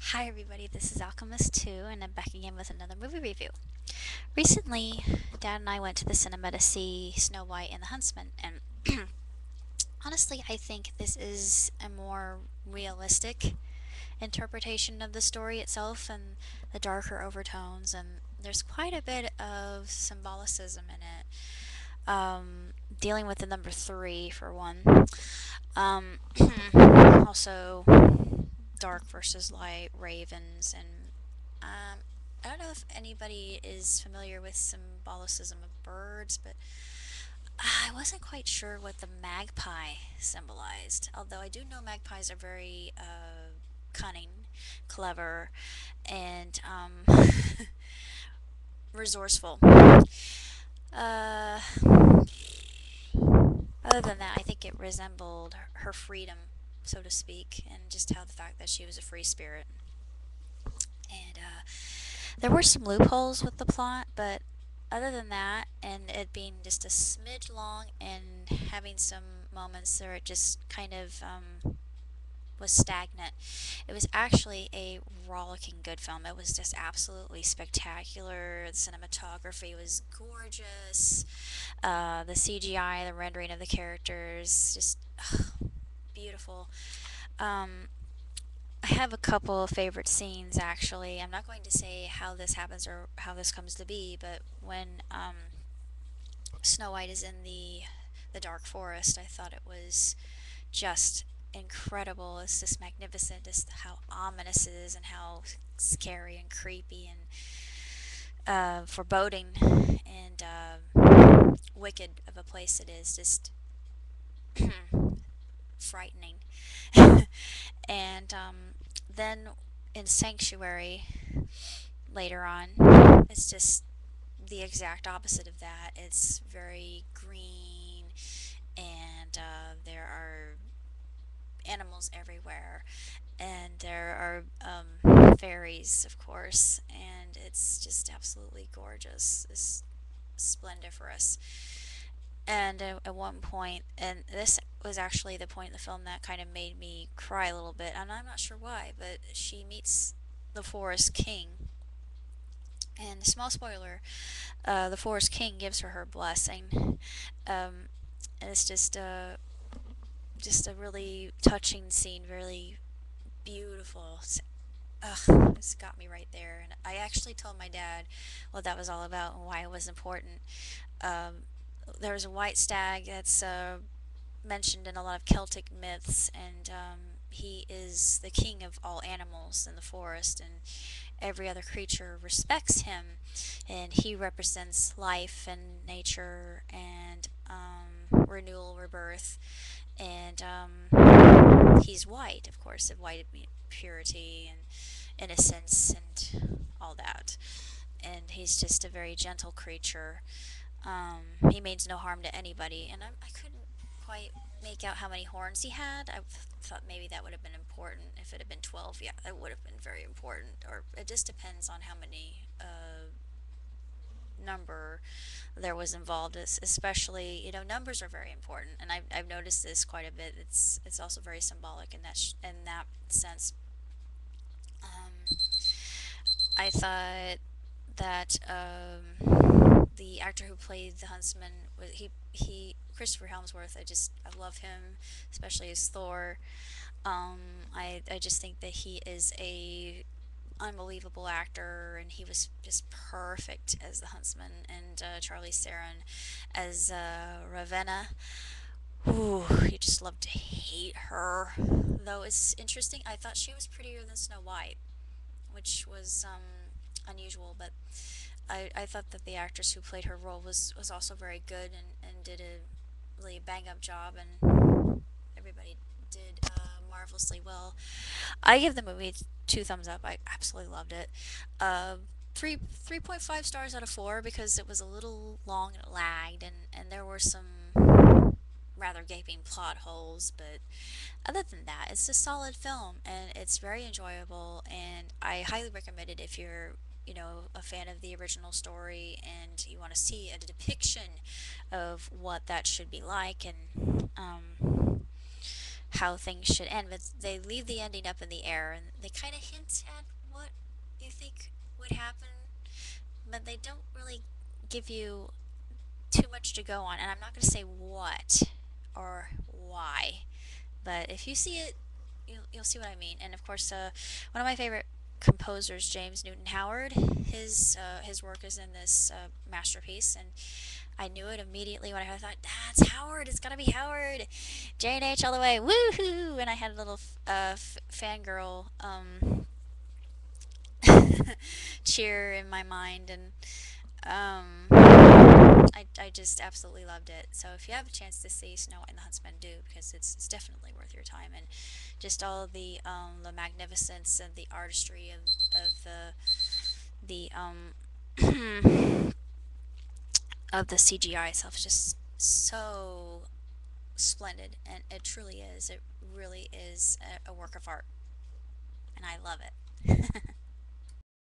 Hi everybody, this is Alchemist 2 and I'm back again with another movie review. Recently, Dad and I went to the cinema to see Snow White and the Huntsman, and honestly I think this is a more realistic interpretation of the story itself and the darker overtones, and there's quite a bit of symbolicism in it. Dealing with the number 3 for one. Um, Also dark versus light, ravens, and I don't know if anybody is familiar with symbolicism of birds, but I wasn't quite sure what the magpie symbolized. Although I do know magpies are very cunning, clever, and resourceful. Uh, Other than that, I think it resembled her freedom, so to speak, and just how the fact that she was a free spirit. And there were some loopholes with the plot, but other than that, and it being just a smidge long and having some moments where it just kind of was stagnant, it was actually a rollicking good film. It was just absolutely spectacular. The cinematography was gorgeous. The CGI, the rendering of the characters, just beautiful. Um, I have a couple of favorite scenes actually. I'm not going to say how this happens or how this comes to be, but when Snow White is in the dark forest, I thought it was just incredible. It's just magnificent, just how ominous it is and how scary and creepy and foreboding and wicked of a place it is. Just frightening. And then in Sanctuary later on, it's just the exact opposite of that. It's very green, and there are animals everywhere, and there are fairies, of course, and it's just absolutely gorgeous. It's splendiferous. And at one point, and this was actually the point in the film that kind of made me cry a little bit, and I'm not sure why, but she meets the Forest King. And small spoiler, the Forest King gives her blessing. And it's just a really touching scene, really beautiful. It's got me right there. And I actually told my dad what that was all about and why it was important. Um, there's a white stag that's mentioned in a lot of Celtic myths, and he is the king of all animals in the forest, and every other creature respects him, and he represents life and nature and renewal, rebirth, and he's white, of course, of white purity and innocence and all that. And he's just a very gentle creature. He means no harm to anybody, and I couldn't quite make out how many horns he had. I thought maybe that would have been important. If it had been 12, yeah, that would have been very important. Or it just depends on how many number there was involved. Especially, numbers are very important, and I've noticed this quite a bit. It's also very symbolic in in that sense. Um, I thought that the actor who played the Huntsman was he Christopher Helsmworth. I love him, especially as Thor. I just think that he is a unbelievable actor, and he was just perfect as the Huntsman, and Charlise Theron as Ravenna. Ooh, you just love to hate her. Though it's interesting, I thought she was prettier than Snow White, which was unusual, but I thought that the actress who played her role was also very good, and did a really bang up job, and everybody did marvelously well. I give the movie 2 thumbs up. I absolutely loved it. Uh, 3.5 stars out of 4 because it was a little long and it lagged, and there were some rather gaping plot holes, but other than that, it's a solid film and it's very enjoyable, and I highly recommend it if you're a fan of the original story and you want to see a depiction of what that should be like, and how things should end, but they leave the ending up in the air, and they kind of hint at what you think would happen, but they don't really give you too much to go on. And I'm not going to say what or why, but if you see it, you'll see what I mean. And of course, one of my favorite composers, James Newton Howard, his work is in this masterpiece, and I knew it immediately when I thought, that's Howard. It's gotta be Howard. J&H all the way. Woohoo! And I had a little fangirl cheer in my mind, and I just absolutely loved it. So if you have a chance to see Snow White and the Huntsman, do, because it's definitely worth your time. And just all the magnificence and the artistry of the of the CGI itself is just so splendid, and it truly is. It really is a work of art, and I love it.